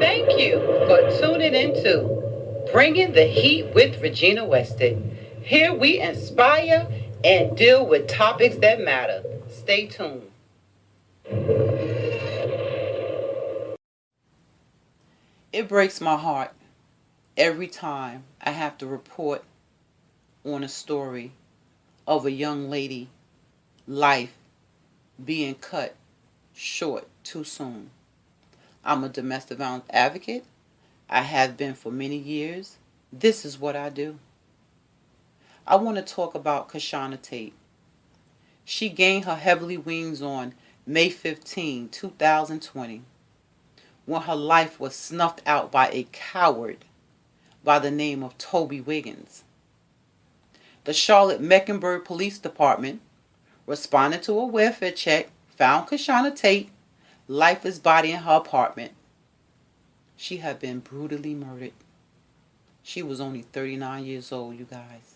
Thank you for tuning into Bringing the Heat with Regina Weston. Here we inspire and deal with topics that matter. Stay tuned. It breaks my heart every time I have to report on a story of a young lady life being cut short too soon. I'm a domestic violence advocate. I have been for many years. This is what I do. I want to talk about Cashona Tate. She gained her heavenly wings on May 15, 2020, when her life was snuffed out by a coward by the name of Toby Wiggins. The Charlotte Mecklenburg Police Department, responding to a welfare check, found Cashona Tate lifeless body in her apartment. She had been brutally murdered. She was only 39 years old, you guys.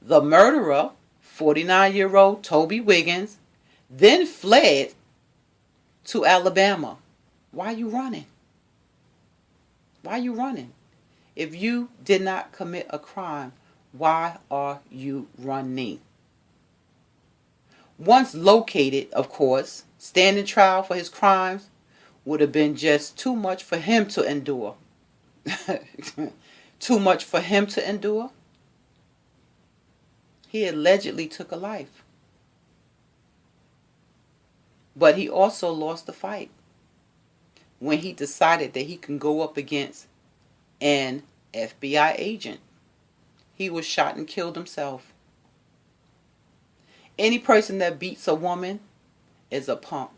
The murderer, 49-year-old Toby Wiggins, then fled to Alabama. Why are you running? Why are you running? If you did not commit a crime, why are you running? Once located, of course, standing trial for his crimes would have been just too much for him to endure. Too much for him to endure? He allegedly took a life. But he also lost the fight when he decided that he can go up against an FBI agent. He was shot and killed himself. Any person that beats a woman is a punk.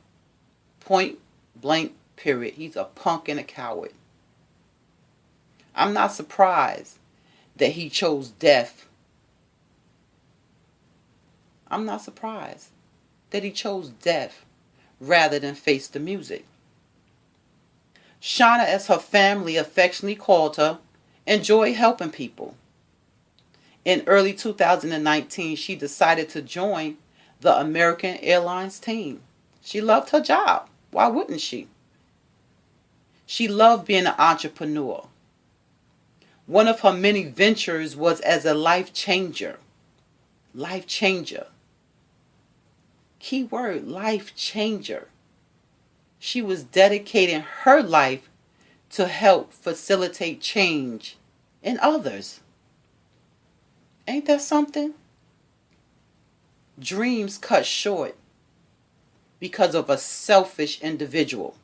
Point blank, period. He's a punk and a coward. I'm not surprised that he chose death. I'm not surprised that he chose death rather than face the music. Shauna, as her family affectionately called her, enjoyed helping people. In early 2019, she decided to join the American Airlines team. She loved her job. Why wouldn't she? She loved being an entrepreneur. One of her many ventures was as a life changer. Life changer. Key word, life changer. She was dedicating her life to help facilitate change in others. Ain't that something? Dreams cut short because of a selfish individual.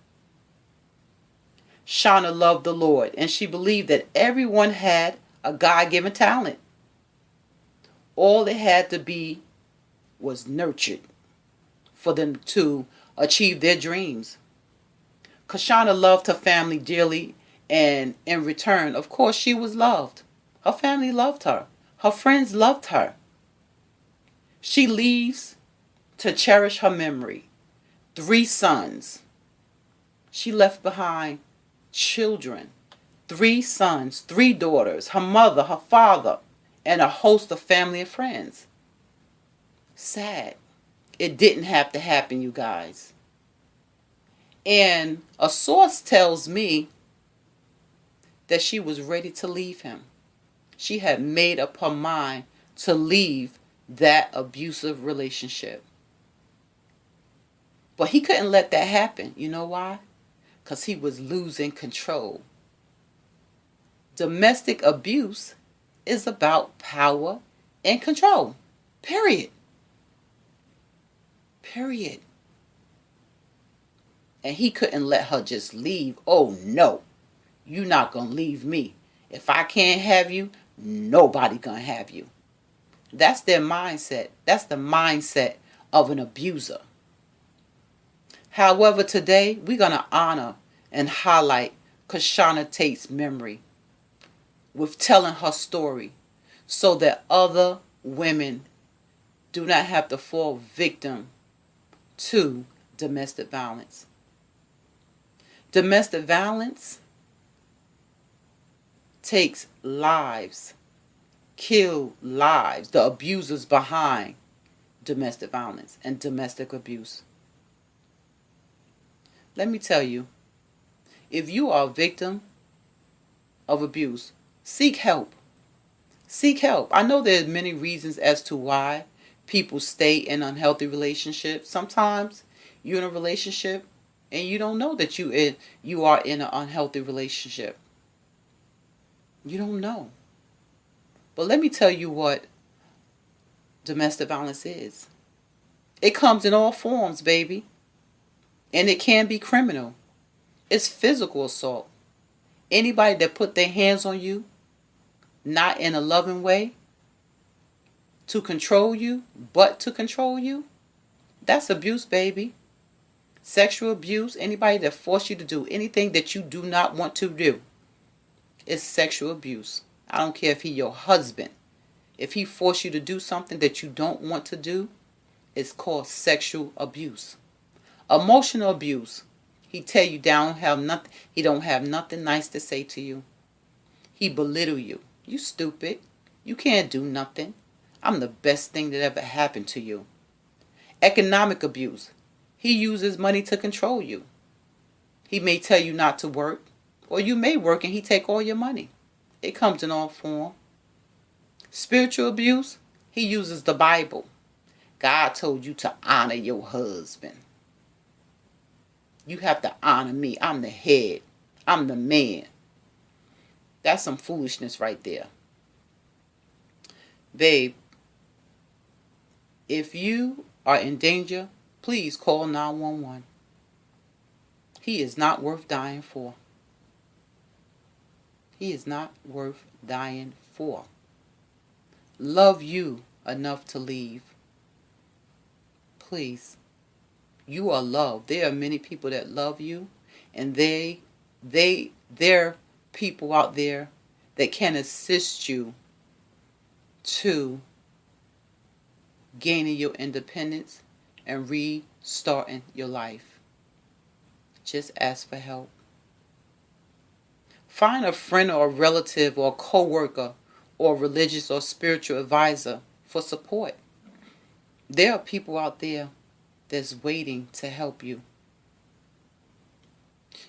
Shauna loved the Lord, and she believed that everyone had a God-given talent. All it had to be was nurtured for them to achieve their dreams. Cashona loved her family dearly, and in return, of course, she was loved. Her family loved her. Her friends loved her. She leaves to cherish her memory. 3 sons. She left behind children. 3 sons, 3 daughters, her mother, her father, and a host of family and friends. Sad. It didn't have to happen, you guys. And a source tells me that she was ready to leave him. She had made up her mind to leave that abusive relationship. But he couldn't let that happen. You know why? Because he was losing control. Domestic abuse is about power and control. Period. Period. And he couldn't let her just leave. Oh no, you're not going to leave me. If I can't have you, nobody going to have you. That's their mindset. That's the mindset of an abuser. However, today we're going to honor and highlight Cashona Tate's memory with telling her story so that other women do not have to fall victim to domestic violence. Domestic violence takes lives, kill lives, the abusers behind domestic violence and domestic abuse. Let me tell you, If you are a victim of abuse, seek help. Seek help. I know there's many reasons as to why people stay in unhealthy relationships. Sometimes you're in a relationship and you don't know that you are in an unhealthy relationship. You don't know. But let me tell you what domestic violence is. It comes in all forms, baby. And it can be criminal. It's physical assault. Anybody that put their hands on you, not in a loving way, to control you, but to control you, that's abuse, baby. Sexual abuse, anybody that force you to do anything that you do not want to do, is sexual abuse. I don't care if he your husband. If he force you to do something that you don't want to do, it's called sexual abuse. Emotional abuse. He tell you he don't have nothing nice to say to you. He belittle you. You stupid. You can't do nothing. I'm the best thing that ever happened to you. Economic abuse. He uses money to control you. He may tell you not to work, or you may work and he take all your money. It comes in all form. Spiritual abuse. He uses the Bible. God told you to honor your husband. You have to honor me. I'm the head. I'm the man. That's some foolishness right there. Babe, if you are in danger, please call 911. He is not worth dying for. He is not worth dying for. Love you enough to leave. Please. You are loved. There are many people that love you, and there are people out there that can assist you to gaining your independence and restarting your life. Just ask for help. Find a friend or a relative or a co-worker or a religious or spiritual advisor for support. There are people out there that's waiting to help you.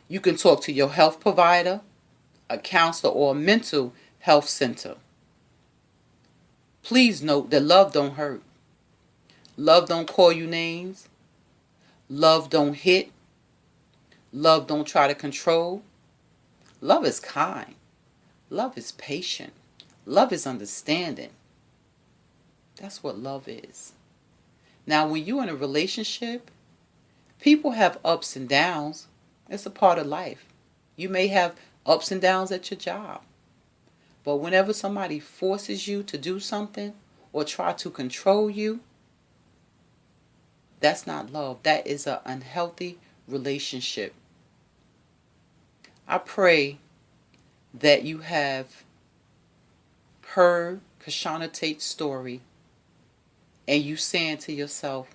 You can talk to your health provider, a counselor, or a mental health center. Please note that love don't hurt. Love don't call you names. Love don't hit. Love don't try to control. Love is kind. Love is patient. Love is understanding. That's what love is. Now, when you're in a relationship, people have ups and downs. It's a part of life. You may have ups and downs at your job. But whenever somebody forces you to do something or try to control you, that's not love. That is an unhealthy relationship. I pray that you have heard Cashona Tate's story and you saying to yourself,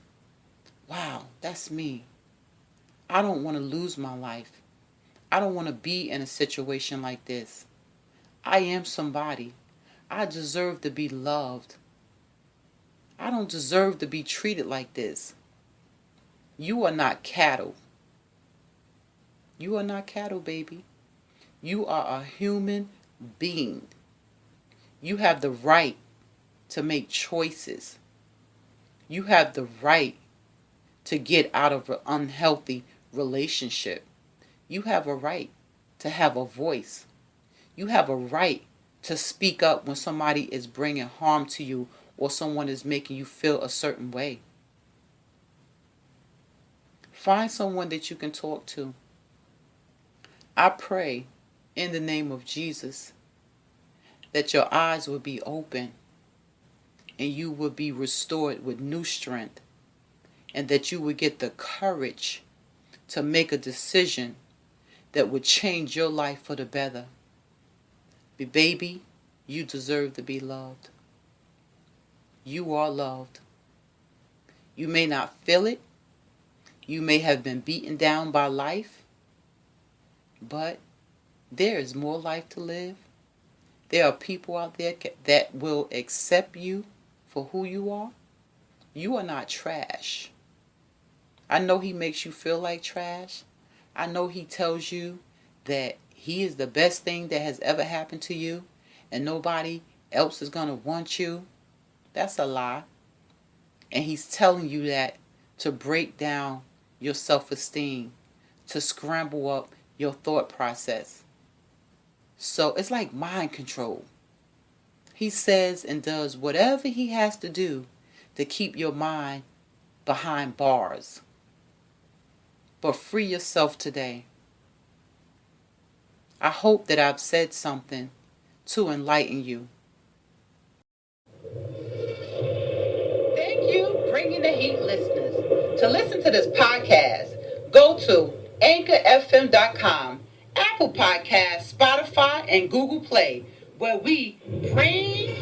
wow, that's me. I don't want to lose my life. I don't want to be in a situation like this. I am somebody. I deserve to be loved. I don't deserve to be treated like this. You are not cattle. You are not cattle, baby. You are a human being. You have the right to make choices. You have the right to get out of an unhealthy relationship. You have a right to have a voice. You have a right to speak up when somebody is bringing harm to you or someone is making you feel a certain way. Find someone that you can talk to. I pray in the name of Jesus that your eyes will be open and you will be restored with new strength, and that you will get the courage to make a decision that would change your life for the better. Baby, you deserve to be loved. You are loved. You may not feel it. You may have been beaten down by life, but there is more life to live. There are people out there that will accept you for who you are. You are not trash. I know he makes you feel like trash. I know he tells you that he is the best thing that has ever happened to you and nobody else is going to want you, that's a lie. And he's telling you that to break down your self-esteem, to scramble up your thought process. So it's like mind control. He says and does whatever he has to do to keep your mind behind bars. But free yourself today. I hope that I've said something to enlighten you. Thank you, Bringing the Heat listeners. To listen to this podcast, go to anchorfm.com, Apple Podcasts, Spotify, and Google Play, where we bring